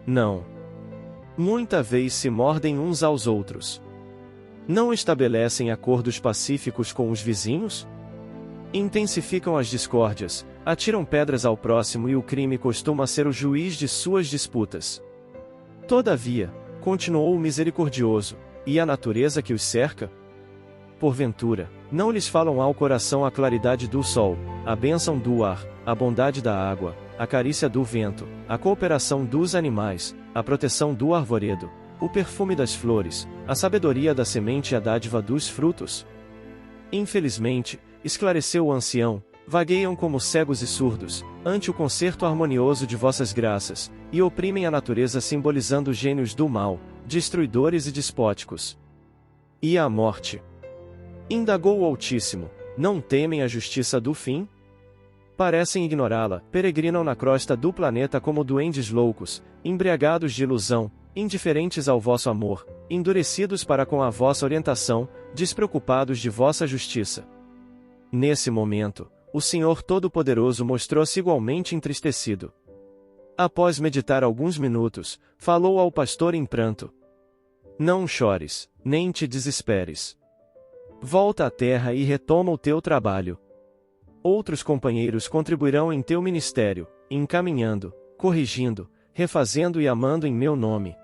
Não. Muita vez se mordem uns aos outros. Não estabelecem acordos pacíficos com os vizinhos? Intensificam as discórdias, atiram pedras ao próximo e o crime costuma ser o juiz de suas disputas. Todavia, continuou o misericordioso, e a natureza que os cerca? Porventura, não lhes falam ao coração a claridade do sol, a bênção do ar, a bondade da água, a carícia do vento, a cooperação dos animais, a proteção do arvoredo, o perfume das flores, a sabedoria da semente e a dádiva dos frutos? Infelizmente, esclareceu o ancião, vagueiam como cegos e surdos, ante o concerto harmonioso de vossas graças, e oprimem a natureza simbolizando os gênios do mal, destruidores e despóticos. E a morte? Indagou o Altíssimo, não temem a justiça do fim? Parecem ignorá-la, peregrinam na crosta do planeta como duendes loucos, embriagados de ilusão, indiferentes ao vosso amor, endurecidos para com a vossa orientação, despreocupados de vossa justiça. Nesse momento, o Senhor Todo-Poderoso mostrou-se igualmente entristecido. Após meditar alguns minutos, falou ao pastor em pranto: Não chores, nem te desesperes. Volta à terra e retoma o teu trabalho. Outros companheiros contribuirão em teu ministério, encaminhando, corrigindo, refazendo e amando em meu nome.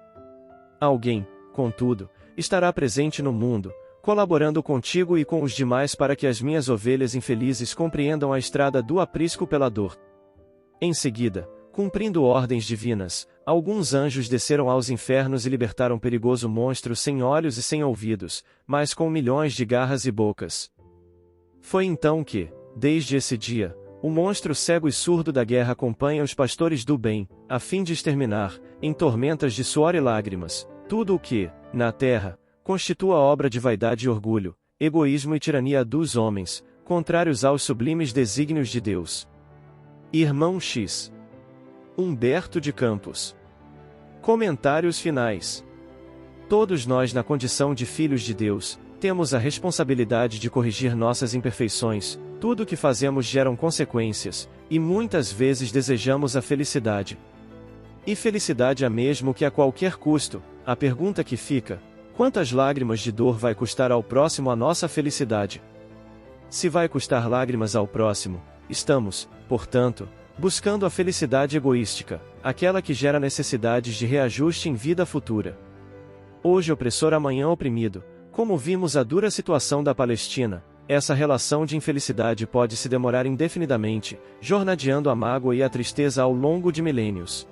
Alguém, contudo, estará presente no mundo, colaborando contigo e com os demais para que as minhas ovelhas infelizes compreendam a estrada do aprisco pela dor. Em seguida, cumprindo ordens divinas, alguns anjos desceram aos infernos e libertaram um perigoso monstro sem olhos e sem ouvidos, mas com milhões de garras e bocas. Foi então que, desde esse dia, o monstro cego e surdo da guerra acompanha os pastores do bem, a fim de exterminar, em tormentas de suor e lágrimas, tudo o que, na terra, constitua obra de vaidade e orgulho, egoísmo e tirania dos homens, contrários aos sublimes desígnios de Deus. Irmão X. Humberto de Campos. Comentários finais. Todos nós, na condição de filhos de Deus, temos a responsabilidade de corrigir nossas imperfeições. Tudo o que fazemos gera consequências, e muitas vezes desejamos a felicidade. E felicidade é mesmo que a qualquer custo. A pergunta que fica: quantas lágrimas de dor vai custar ao próximo a nossa felicidade? Se vai custar lágrimas ao próximo, estamos, portanto, buscando a felicidade egoística, aquela que gera necessidades de reajuste em vida futura. Hoje opressor, amanhã oprimido. Como vimos a dura situação da Palestina, essa relação de infelicidade pode se demorar indefinidamente, jornadeando a mágoa e a tristeza ao longo de milênios.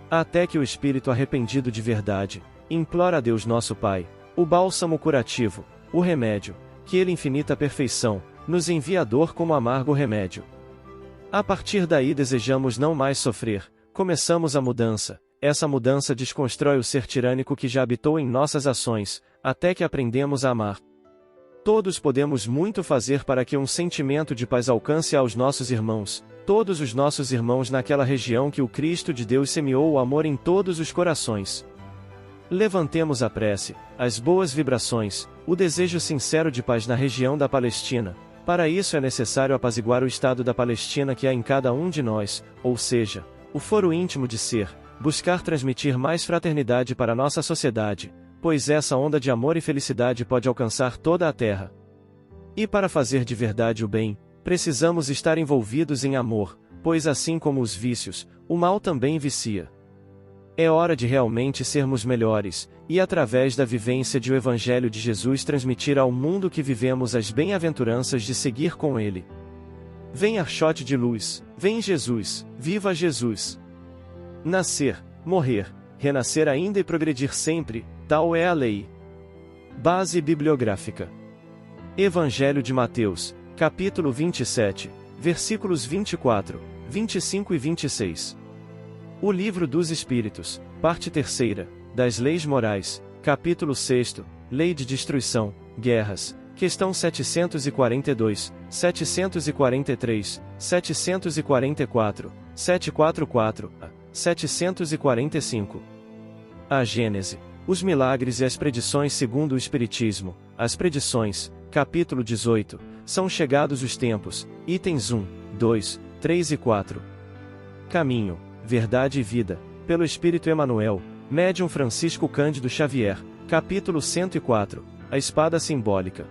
Até que o espírito arrependido de verdade implora a Deus nosso Pai, o bálsamo curativo, o remédio, que Ele, infinita perfeição, nos envia a dor como amargo remédio. A partir daí desejamos não mais sofrer, começamos a mudança. Essa mudança desconstrói o ser tirânico que já habitou em nossas ações, até que aprendemos a amar. Todos podemos muito fazer para que um sentimento de paz alcance aos nossos irmãos, todos os nossos irmãos naquela região que o Cristo de Deus semeou o amor em todos os corações. Levantemos a prece, as boas vibrações, o desejo sincero de paz na região da Palestina. Para isso é necessário apaziguar o estado da Palestina que há em cada um de nós, ou seja, o foro íntimo de ser, buscar transmitir mais fraternidade para nossa sociedade, pois essa onda de amor e felicidade pode alcançar toda a Terra. E para fazer de verdade o bem, precisamos estar envolvidos em amor, pois assim como os vícios, o mal também vicia. É hora de realmente sermos melhores, e através da vivência de o Evangelho de Jesus transmitir ao mundo que vivemos as bem-aventuranças de seguir com Ele. Vem Archote de luz, vem Jesus, viva Jesus! Nascer, morrer, renascer ainda e progredir sempre, tal é a lei. Base bibliográfica. Evangelho de Mateus, capítulo 27, versículos 24, 25 e 26. O Livro dos Espíritos, parte 3, das Leis Morais, capítulo 6, Lei de Destruição, Guerras, questão 742, 743, 744, 744 a 745. A Gênese, os milagres e as predições segundo o Espiritismo. As predições, capítulo 18, são chegados os tempos, itens 1, 2, 3 e 4. Caminho, Verdade e Vida, pelo Espírito Emmanuel, médium Francisco Cândido Xavier, capítulo 104, a Espada Simbólica.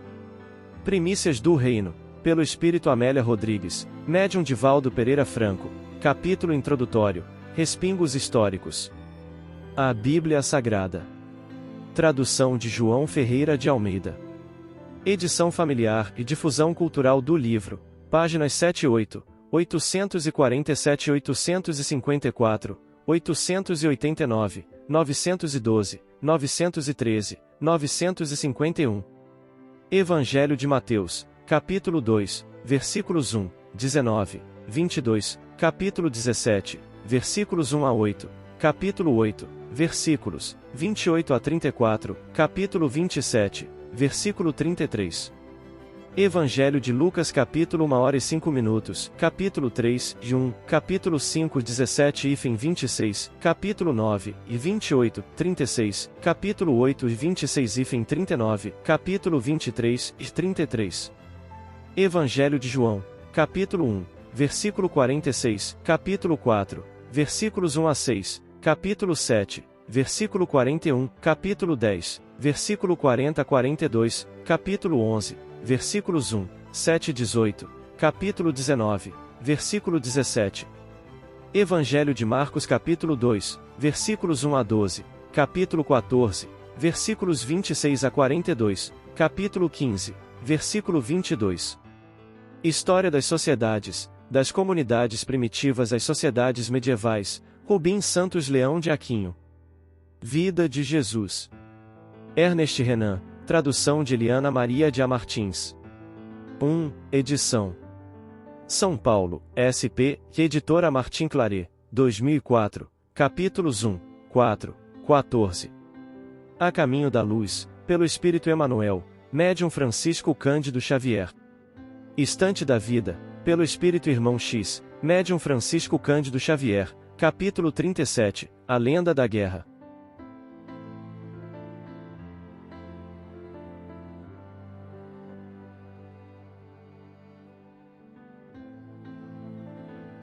Primícias do Reino, pelo Espírito Amélia Rodrigues, médium Divaldo Pereira Franco, capítulo introdutório, Respingos históricos. A Bíblia Sagrada. Tradução de João Ferreira de Almeida. Edição familiar e difusão cultural do livro, páginas 78, 847 e 854, 889, 912, 913, 951. Evangelho de Mateus, capítulo 2, versículos 1, 19, 22, capítulo 17, versículos 1 a 8, capítulo 8, versículos 28 a 34, capítulo 27, versículo 33. Evangelho de Lucas capítulo 1h05, capítulo 3, de 1, capítulo 5, 17 e 26, capítulo 9, e 28, 36, capítulo 8 e 26 e 39, capítulo 23 e 33. Evangelho de João, capítulo 1, versículo 46, capítulo 4, versículos 1 a 6, capítulo 7, versículo 41, capítulo 10, versículo 40 a 42, capítulo 11, versículos 1, 7 e 18, capítulo 19, versículo 17. Evangelho de Marcos capítulo 2, versículos 1 a 12, capítulo 14, versículos 26 a 42, capítulo 15, versículo 22. História das sociedades, das comunidades primitivas às sociedades medievais, Rubim Santos Leão de Aquinho. Vida de Jesus. Ernest Renan, tradução de Eliana Maria de A. Martins. 1, edição. São Paulo, SP, editora Martim Claret, 2004, capítulos 1, 4, 14. A Caminho da Luz, pelo Espírito Emmanuel, médium Francisco Cândido Xavier. Estante da Vida, pelo Espírito Irmão X, médium Francisco Cândido Xavier, capítulo 37, A Lenda da Guerra.